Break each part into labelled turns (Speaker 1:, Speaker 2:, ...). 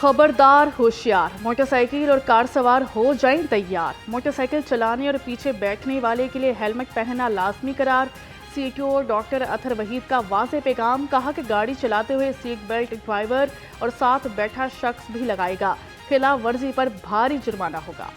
Speaker 1: खबरदार होशियार, मोटरसाइकिल और कार सवार हो जाएं तैयार। मोटरसाइकिल चलाने और पीछे बैठने वाले के लिए हेलमेट पहनना लाजमी करार। सीटीओ डॉक्टर अतहर वहीद का वाज़ेह पैगाम, कहा कि गाड़ी चलाते हुए सीट बेल्ट ड्राइवर और साथ बैठा शख्स भी लगाएगा, खिलाफ वर्जी पर भारी जुर्माना होगा।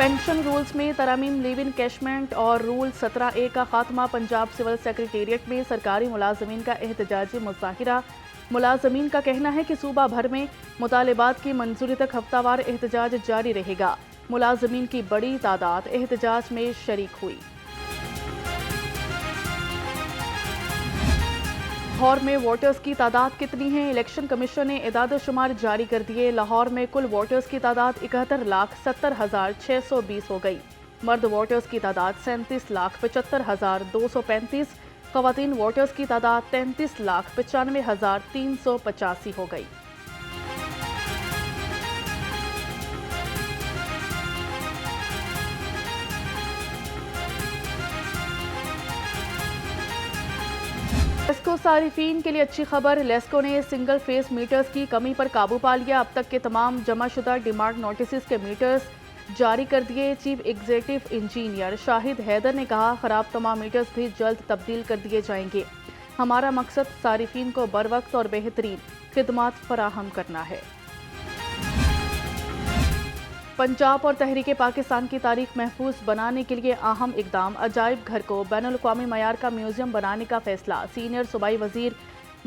Speaker 1: पेंशन रूल्स में तरमीम, लिव इन कैशमेंट और रूल 17A का खात्मा। पंजाब सिविल सेक्रेटेरिएट में सरकारी मुलाजमीन का एहतजाजी मुजाहिरा। मुलाजमीन का कहना है कि सूबा भर में मुतालिबात की मंजूरी तक हफ्तावार एहतजाज जारी रहेगा। मुलाजमीन की बड़ी तादाद एहतजाज में शरीक हुई। लाहौर में वोटर्स की तादाद कितनी है? इलेक्शन कमीशन ने इदाद शुमार जारी कर दिए। लाहौर में कुल वोटर्स की तादाद 71,70,620 हो गई। मर्द वोटर्स की तादाद 37,75,235, खवातीन वोटर्स की तादाद 33,95,385 हो गई। लेस्को सारिफीन के लिए अच्छी खबर। लेस्को ने सिंगल फेस मीटर्स की कमी पर काबू पा लिया। अब तक के तमाम जमाशुदा डिमांड नोटिस के मीटर्स जारी कर दिए। Chief executive engineer Shahid Haider ने कहा, खराब तमाम मीटर्स भी जल्द तब्दील कर दिए जाएंगे। हमारा मकसद सारिफीन को बरवक्त और बेहतरीन खिदमात फराहम करना है। पंजाब और तहरीके पाकिस्तान की तारीख महफूज बनाने के लिए अहम इकदाम। अजायब घर को बैनुल-अक़वामी मयार का म्यूजियम बनाने का फैसला। सीनियर सूबाई वजीर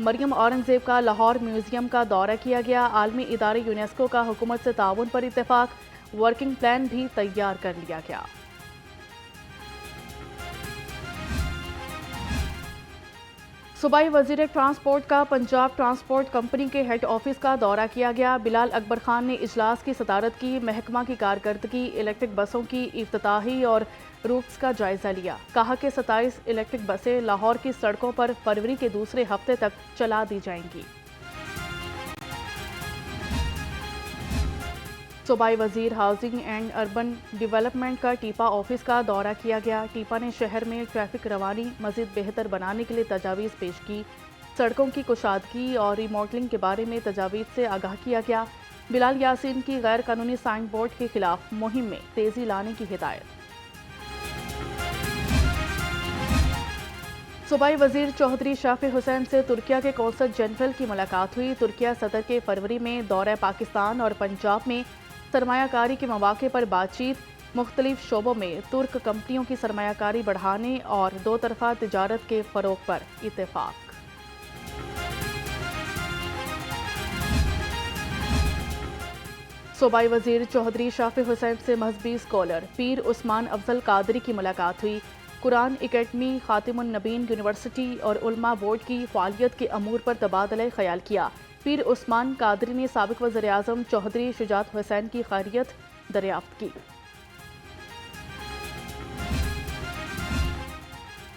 Speaker 1: मरियम औरंगजेब का लाहौर म्यूजियम का दौरा किया गया। आलमी इदारे यूनेस्को का हुकूमत से ताउन पर इत्तेफाक। वर्किंग प्लान भी तैयार कर लिया गया। सूबाई वजीर ट्रांसपोर्ट का पंजाब ट्रांसपोर्ट कंपनी के हेड ऑफिस का दौरा किया गया। बिलाल अकबर खान ने इजलास की सदारत की। महकमा की कारकर्दगी, इलेक्ट्रिक बसों की इफ्तिताही और रूट्स का जायजा लिया। कहा कि 27 इलेक्ट्रिक बसें लाहौर की सड़कों पर फरवरी के दूसरे हफ्ते तक चला दी जाएंगी। सूबाई वजीर हाउसिंग एंड अर्बन डेवलपमेंट का टीपा ऑफिस का दौरा किया गया। टीपा ने शहर में ट्रैफिक रवानी मजीद बेहतर बनाने के लिए तजावीज़ पेश की। सड़कों की कुशादगी और रीमॉडलिंग के बारे में तजावीज़ से आगाह किया गया। बिलाल यासीन की गैर कानूनी साइन बोर्ड के खिलाफ मुहिम में तेजी लाने की हिदायत। सूबाई वजीर चौधरी शाफी हुसैन से तुर्किया के कौंसल जनरल की मुलाकात हुई। तुर्किया सदर के फरवरी में दौरा पाकिस्तान और पंजाब में सरमायाकारी के मौके पर बातचीत। मुख्तलिफ शोबों में तुर्क कंपनियों की सरमायाकारी बढ़ाने और दो तरफा तिजारत के फरोग पर इत्तेफाक। सूबाई वजीर चौधरी शाफी हुसैन से मजहबी स्कॉलर पीर उस्मान अफजल कादरी की मुलाकात हुई। कुरान एकेडमी, खातिमुन नबीन यूनिवर्सिटी और उलमा बोर्ड की फ़ालियत के अमूर पर तबादला ख्याल किया। पीर उस्मान कादरी ने साबिक वज़ीर आज़म चौधरी शुजात हुसैन की खैरियत दरियाफ्त की।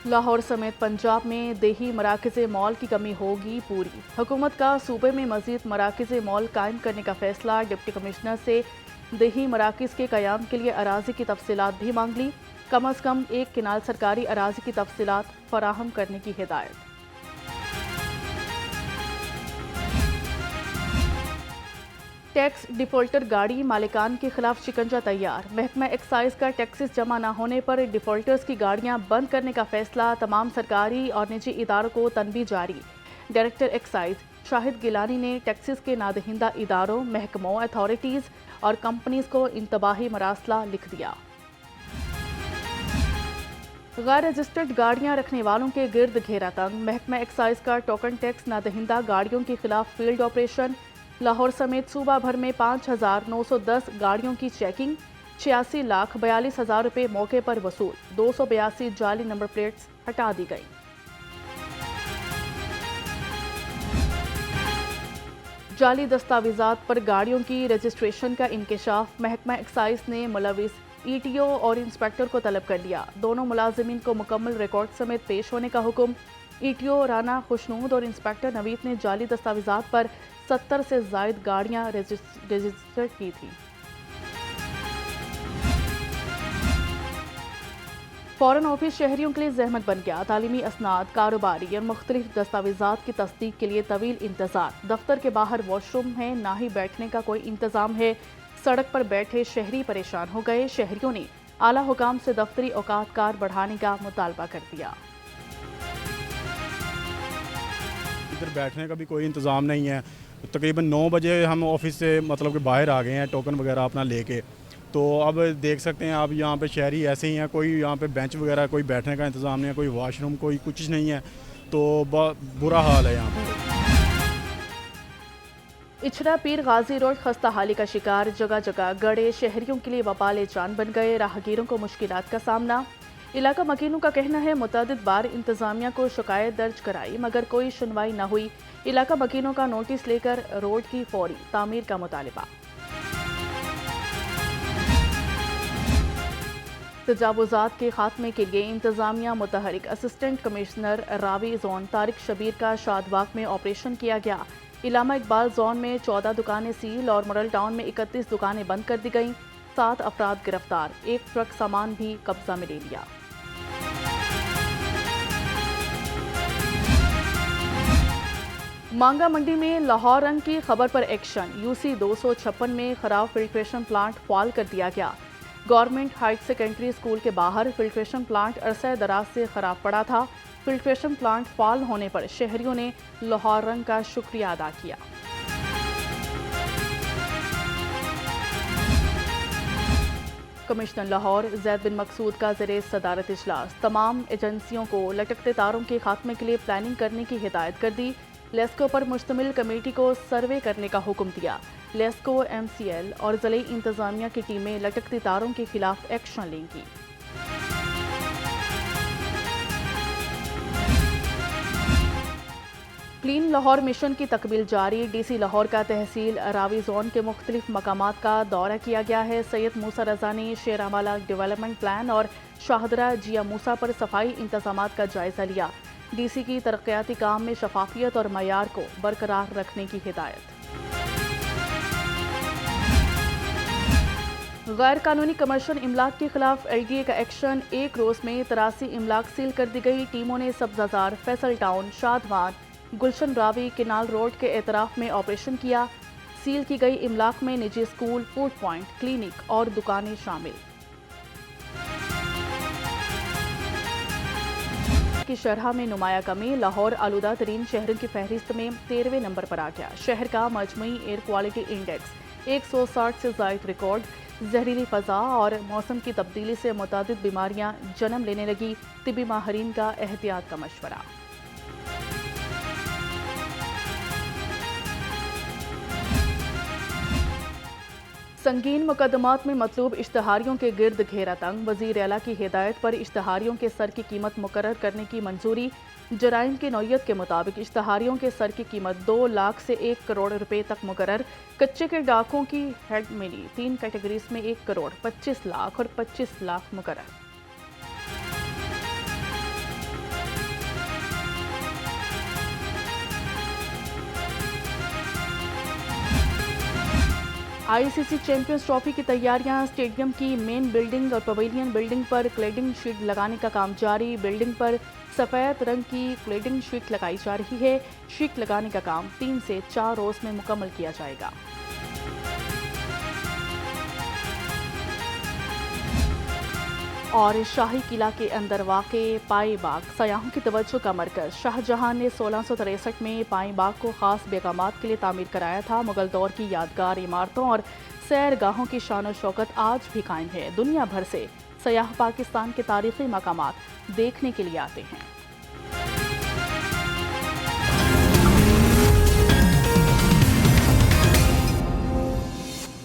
Speaker 1: लाहौर समेत पंजाब में देही मराकज़ मॉल की कमी होगी पूरी। हुकूमत का सूबे में मज़ीद मराकज़ मॉल कायम करने का फैसला। डिप्टी कमिश्नर से देही मराकज़ के क़याम के लिए अराज़ी की तफसीलात भी मांग ली। कम अज़ कम एक किनाल सरकारी अराज़ी की तफसीलात फराहम करने की हिदायत। टैक्स डिफॉल्टर गाड़ी मालिकान के खिलाफ शिकंजा तैयार। महकमा एक्साइज का टैक्सेस जमा न होने पर डिफॉल्टर्स की गाड़ियां बंद करने का फैसला। तमाम सरकारी और निजी इदारों को तनबीह जारी। डायरेक्टर एक्साइज शाहिद गिलानी ने टैक्सेस के नादहिंदा इदारों, महकमों, अथॉरिटीज़ और कंपनीज को इंतबाही मरासला लिख दिया। गैर रजिस्टर्ड गाड़ियां रखने वालों के गिर्द घेरा तंग। महकमा एक्साइज का टोकन टैक्स नादहिंदा गाड़ियों के खिलाफ फील्ड ऑपरेशन। लाहौर समेत सूबा भर में 5,910 गाड़ियों की चेकिंग। 86,42,000 रुपये मौके पर वसूल। 282 जाली नंबर प्लेट्स हटा दी गई। जाली दस्तावेजात पर गाड़ियों की रजिस्ट्रेशन का इंकशाफ। महकमा एक्साइज ने मुलविस ETO और इंस्पेक्टर को तलब कर लिया। दोनों मुलाजिमीन को मुकम्मल रिकॉर्ड समेत पेश होने का हुक्म। ETO رانا خوشنود اور انسپیکٹر نوید نے جعلی دستاویزات پر 70 سے زائد گاڑیاں رجسٹر کی تھیں۔ فورن آفس شہریوں کے لیے زحمت بن گیا۔ تعلیمی اسناد، کاروباری اور مختلف دستاویزات کی تصدیق کے لیے طویل انتظار۔ دفتر کے باہر واش روم ہے، نہ ہی بیٹھنے کا کوئی انتظام ہے۔ سڑک پر بیٹھے شہری پریشان ہو گئے۔ شہریوں نے اعلیٰ حکام سے دفتری اوقات کار بڑھانے کا مطالبہ کر دیا۔
Speaker 2: ادھر بیٹھنے کا بھی کوئی انتظام نہیں ہے۔ تقریباً 9 بجے ہم آفس سے کہ باہر آ گئے ہیں ٹوکن وغیرہ اپنا لے کے، تو اب دیکھ سکتے ہیں آپ یہاں پہ شہری ایسے ہی ہیں، کوئی یہاں پہ بینچ وغیرہ کوئی بیٹھنے کا انتظام نہیں ہے، کوئی واش روم کوئی کچھ نہیں ہے، تو برا حال ہے یہاں پہ۔
Speaker 1: اچھرا پیر غازی روڈ خستہ حالی کا شکار، جگہ جگہ گڑھے شہریوں کے لیے وبال جان بن گئے۔ راہگیروں کو مشکلات کا سامنا۔ علاقہ مکینوں کا کہنا ہے متعدد بار انتظامیہ کو شکایت درج کرائی مگر کوئی سنوائی نہ ہوئی۔ علاقہ مکینوں کا نوٹس لے کر روڈ کی فوری تعمیر کا مطالبہ۔ تجاوزات کے خاتمے کے لیے انتظامیہ متحرک۔ اسسٹنٹ کمشنر راوی زون طارق شبیر کا شادباغ میں آپریشن کیا گیا۔ علامہ اقبال زون میں 14 دکانیں سیل اور ماڈل ٹاؤن میں 31 دکانیں بند کر دی گئیں۔ 7 افراد گرفتار، 1 ٹرک سامان بھی قبضہ میں لے لیا۔ مانگا منڈی میں لاہور رنگ کی خبر پر ایکشن۔ UC 256 میں خراب فلٹریشن پلانٹ فعال کر دیا گیا۔ گورنمنٹ ہائر سیکنڈری اسکول کے باہر فلٹریشن پلانٹ عرصہ دراز سے خراب پڑا تھا۔ فلٹریشن پلانٹ فعال ہونے پر شہریوں نے لاہور رنگ کا شکریہ ادا کیا۔ کمشنر لاہور زید بن مقصود کا زیر صدارت اجلاس۔ تمام ایجنسیوں کو لٹکتے تاروں کے خاتمے کے لیے پلاننگ کرنے کی ہدایت کر دی۔ لیسکو پر مشتمل کمیٹی کو سروے کرنے کا حکم دیا۔ لیسکو، MCL اور ضلعی انتظامیہ کی ٹیمیں لٹکتی تاروں کے خلاف ایکشن لیں گی۔ کلین لاہور مشن کی تکمیل جاری۔ DC لاہور کا تحصیل راوی زون کے مختلف مقامات کا دورہ کیا گیا ہے۔ سید موسیٰ رضا نے شیرامالہ ڈیولپمنٹ پلان اور شاہدرہ جیا موسیٰ پر صفائی انتظامات کا جائزہ لیا۔ DC کی ترقیاتی کام میں شفافیت اور معیار کو برقرار رکھنے کی ہدایت۔ غیر قانونی کمرشل املاک کے خلاف LDA کا ایکشن۔ 1 روز میں 83 املاک سیل کر دی گئی۔ ٹیموں نے سبزہ زار، فیصل ٹاؤن، شادوان، گلشن راوی، کینال روڈ کے اطراف میں آپریشن کیا۔ سیل کی گئی املاک میں نجی اسکول، فوڈ پوائنٹ، کلینک اور دکانیں شامل۔ کی شرح میں نمایاں کمی۔ لاہور آلودہ ترین شہروں کی فہرست میں 13ویں نمبر پر آ گیا۔ شہر کا مجموعی ایئر کوالٹی انڈیکس 160 سے زائد ریکارڈ۔ زہریلی فضا اور موسم کی تبدیلی سے متعدد بیماریاں جنم لینے لگی۔ طبی ماہرین کا احتیاط کا مشورہ۔ سنگین مقدمات میں مطلوب اشتہاریوں کے گرد گھیرا تنگ۔ وزیر اعلیٰ کی ہدایت پر اشتہاریوں کے سر کی قیمت مقرر کرنے کی منظوری۔ جرائم کی نوعیت کے مطابق اشتہاریوں کے سر کی قیمت 2 لاکھ سے 1 کروڑ روپے تک مقرر۔ کچے کے ڈاکوں کی ہیڈ ملی 3 کیٹیگریز میں 1 کروڑ 25 لاکھ اور 25 لاکھ مقرر۔ ICC چیمپئنز ٹرافی کی تیاریاں۔ اسٹیڈیم کی مین بلڈنگ اور پویلین بلڈنگ پر کلیڈنگ شیٹ لگانے کا کام جاری۔ بلڈنگ پر سفید رنگ کی کلیڈنگ شیٹ لگائی جا رہی ہے۔ شیٹ لگانے کا کام 3 سے 4 روز میں مکمل کیا جائے گا۔ اور شاہی قلعہ کے اندر واقع پائی باغ سیاحوں کی توجہ کا مرکز۔ شاہ جہاں نے 1663 میں پائی باغ کو خاص بیگمات کے لیے تعمیر کرایا تھا۔ مغل دور کی یادگار عمارتوں اور سیر گاہوں کی شان و شوکت آج بھی قائم ہے۔ دنیا بھر سے سیاح پاکستان کے تاریخی مقامات دیکھنے کے لیے آتے ہیں۔